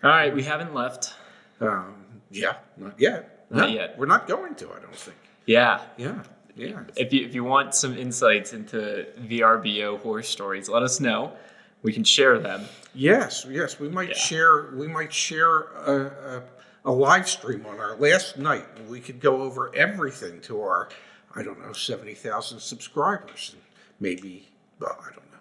All right, we haven't left. Yeah, not yet. Not yet. We're not going to, I don't think. Yeah. Yeah. Yeah. If you want some insights into VRBO horror stories, let us know. We can share them. Yes. We might share a live stream on our last night. We could go over everything to our, 70,000 subscribers. And maybe, I don't know,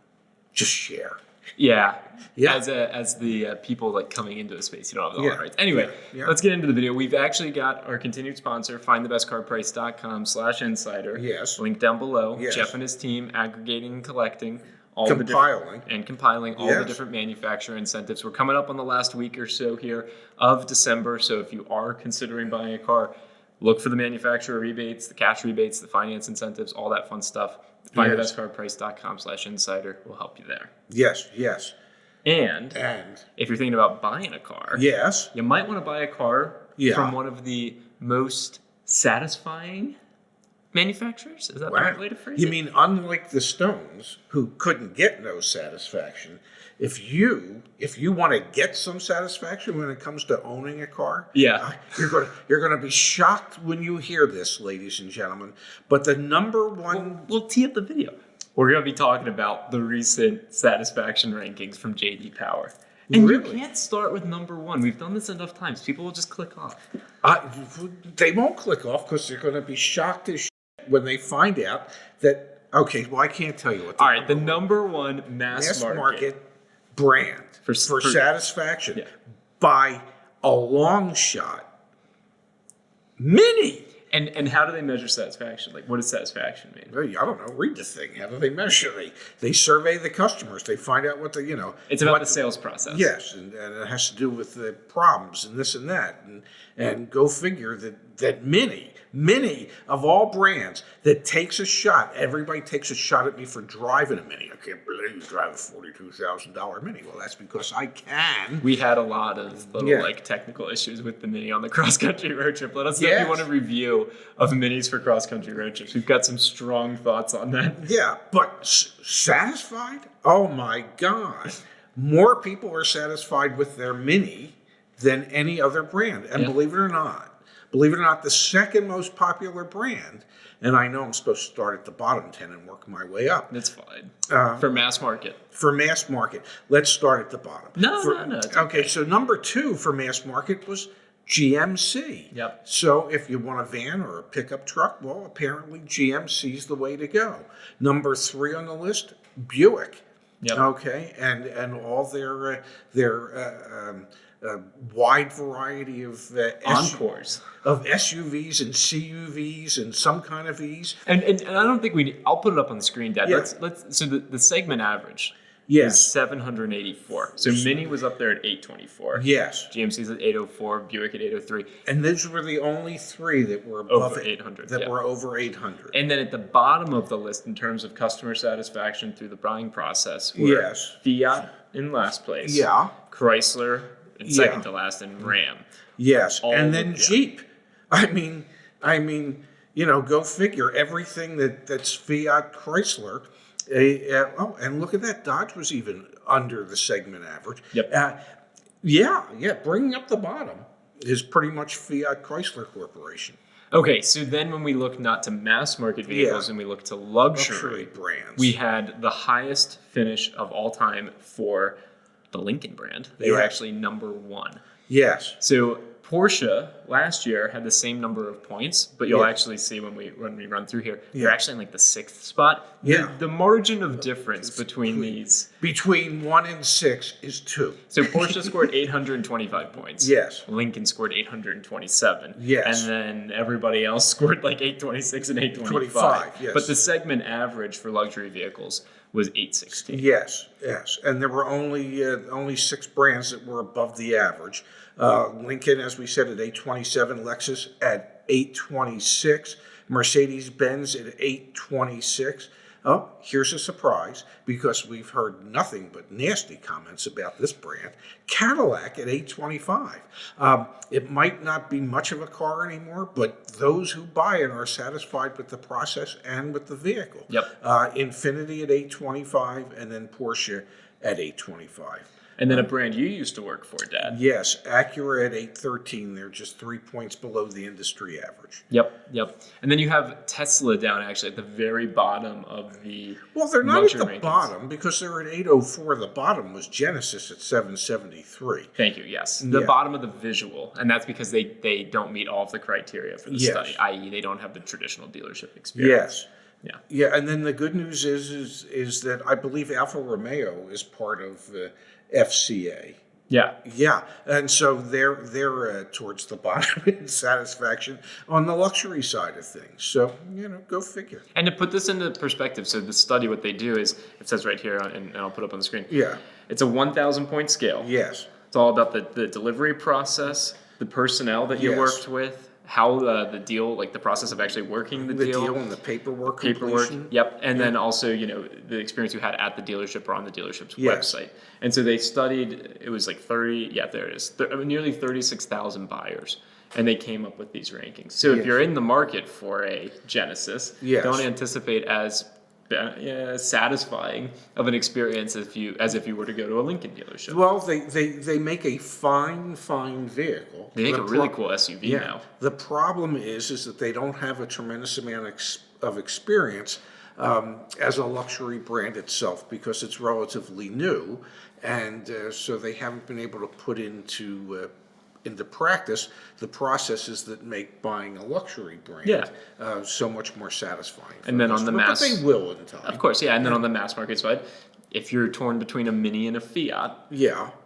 just share. Yeah. Yeah. As the people like coming into a space, you don't have the rights. Anyway, Yeah. Let's get into the video. We've actually got our continued sponsor, findthebestcarprice.com/insider. Yes. Link down below. Yes. Jeff and his team aggregating and collecting compiling all the different manufacturer incentives. We're coming up on the last week or so here of December. So if you are considering buying a car, look for the manufacturer rebates, the cash rebates, the finance incentives, all that fun stuff. Findthebestcarprice.com/insider will help you there. Yes. And if you're thinking about buying a car, yes, you might want to buy a car from one of the most satisfying manufacturers. Is that the right way to phrase it? You mean unlike the Stones, who couldn't get no satisfaction, if you want to get some satisfaction when it comes to owning a car, you're going to be shocked when you hear this, ladies and gentlemen. But the number one, we'll tee up the video. We're going to be talking about the recent satisfaction rankings from J.D. Power. And you can't start with number one. We've done this enough times. People will just click off. They won't click off because they're going to be shocked as shit when they find out that, I can't tell you what the number one mass market brand for satisfaction by a long shot, Mini. And how do they measure satisfaction? Like, what does satisfaction mean? I don't know. Read the thing. How do they measure? They survey the customers. They find out what It's about the sales process. Yes, and it has to do with the problems and this and that. And go figure that Mini of all brands that takes a shot. Everybody takes a shot at me for driving a Mini. I can't believe you drive a $42,000 Mini. Well, that's because I can. We had a lot of little technical issues with the Mini on the cross-country road trip. Let us know if you want a review of Minis for cross-country road trips. We've got some strong thoughts on that. Yeah, but satisfied? Oh my God. More people are satisfied with their Mini than any other brand. And believe it or not, the second most popular brand, and I know I'm supposed to start at the bottom 10 and work my way up. That's fine. For mass market. For mass market. Let's start at the bottom. No. Okay, so number 2 for mass market was GMC. Yep. So if you want a van or a pickup truck, well, apparently GMC's the way to go. Number 3 on the list, Buick. Yep. Okay, and all their wide variety of Encores. Of SUVs and CUVs and some kind of Vs. And I don't think I'll put it up on the screen, Dad. Yeah. So the segment average is 784. So Mini was up there at 824. Yes. GMC's at 804, Buick at 803. And those were the only 3 that were above over 800. Were over 800. And then at the bottom of the list in terms of customer satisfaction through the buying process were Fiat in last place. Yeah. Chrysler in second to last, and Ram. Yes. And then Jeep. I mean, go figure. Everything that's Fiat, Chrysler. And look at that. Dodge was even under the segment average. Yep. Bringing up the bottom is pretty much Fiat Chrysler Corporation. Okay, so then when we look not to mass market vehicles and we look to luxury brands, we had the highest finish of all time for the Lincoln brand. They were actually number 1. Yes. So Porsche last year had the same number of points, but you'll actually see when we run through here, they're actually in like the 6th spot. The margin of difference between 1 and 6 is 2. So Porsche scored 825 points. Yes. Lincoln scored 827. Yes. And then everybody else scored like 826 and 825. Yes. But the segment average for luxury vehicles was 816. Yes. And there were only 6 brands that were above the average. Lincoln, as we said, at 827, Lexus at 826, Mercedes-Benz at 826. Oh, here's a surprise, because we've heard nothing but nasty comments about this brand. Cadillac at 825. It might not be much of a car anymore, but those who buy it are satisfied with the process and with the vehicle. Yep. Infiniti at 825, and then Porsche at 825. And then a brand you used to work for, Dad. Yes, Acura at 813. They're just 3 points below the industry average. Yep. And then you have Tesla down actually at the very bottom of the Well, they're not at the rankings. bottom because they're at 804. The bottom was Genesis at 773. Thank you, yes. The bottom of the visual. And that's because they don't meet all of the criteria for the study, i.e. they don't have the traditional dealership experience. Yes. Yeah, and then the good news is that I believe Alfa Romeo is part of FCA. Yeah, and so they're towards the bottom in satisfaction on the luxury side of things. So, go figure. And to put this into perspective, so the study, what they do is, it says right here, and I'll put up on the screen. Yeah. It's a 1,000 point scale. Yes. It's all about the delivery process, the personnel that you worked with, how the deal, like the process of actually working the deal. The deal and the paperwork completion. Yep. And then also, the experience you had at the dealership or on the dealership's website. And so they studied, it was like 30, there it is, nearly 36,000 buyers. And they came up with these rankings. So if you're in the market for a Genesis, don't anticipate as satisfying of an experience as if you were to go to a Lincoln dealership. Well, they make a fine vehicle. They make a really cool SUV now. The problem is that they don't have a tremendous amount of experience as a luxury brand itself because it's relatively new, and so they haven't been able to put into practice the processes that make buying a luxury brand so much more satisfying. And then on the mass, but they will in time. Of course, and then on the mass market side, if you're torn between a Mini and a Fiat,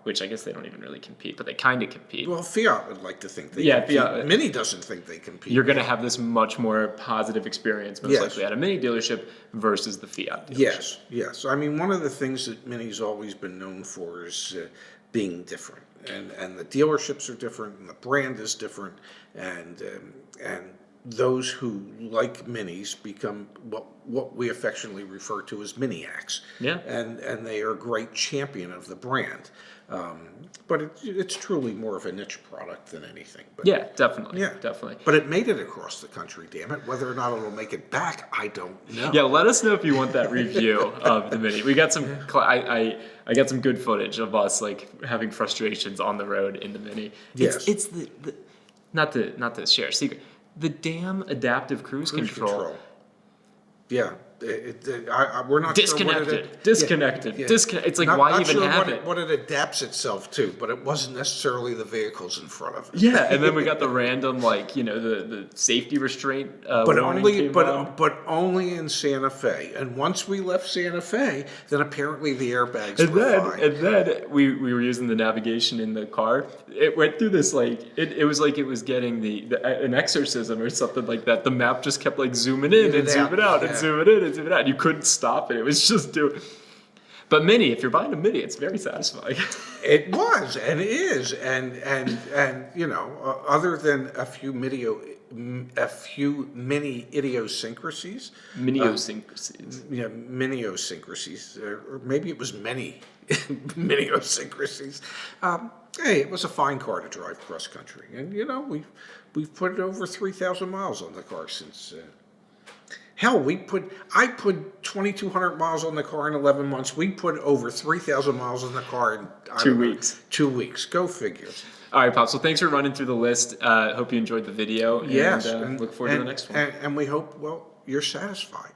which I guess they don't even really compete, but they kind of compete. Well, Fiat would like to think they compete. Fiat, Mini doesn't think they compete. You're going to have this much more positive experience, most likely at a Mini dealership versus the Fiat dealership. Yes. I mean, one of the things that Mini's always been known for is being different. And the dealerships are different, and the brand is different, and those who like Minis become what we affectionately refer to as Miniacs. And they are a great champion of the brand. But it's truly more of a niche product than anything. But, definitely. But it made it across the country, damn it. Whether or not it'll make it back, I don't know. Yeah, let us know if you want that review of the Mini. We got some. I got some good footage of us like having frustrations on the road in the Mini. It's the not to share a secret. The damn adaptive cruise control. Yeah. We're not disconnected. It's like, not, why not even sure have it? What it adapts itself to, but it wasn't necessarily the vehicles in front of it. Yeah, and then we got the random the safety restraint. But only in Santa Fe. And once we left Santa Fe, then apparently the airbags were fine. And then we were using the navigation in the car. It went through this it was like it was getting an exorcism or something like that. The map just kept like zooming in and zooming out and zooming in and zooming out. You couldn't stop it. It was just doing. But Mini, if you're buying a Mini, it's very satisfying. It was and it is, and other than a few mini idiosyncrasies. Minisyncrasies, or maybe it was many minisyncrasies. Hey, it was a fine car to drive cross country, and we've put over 3,000 miles on the car since. Hell, I put 2,200 miles on the car in 11 months. We put over 3,000 miles on the car in 2 weeks. 2 weeks. Go figure. All right, Pops. Well, thanks for running through the list. Hope you enjoyed the video. Yes. And look forward to the next one. And we hope, you're satisfied.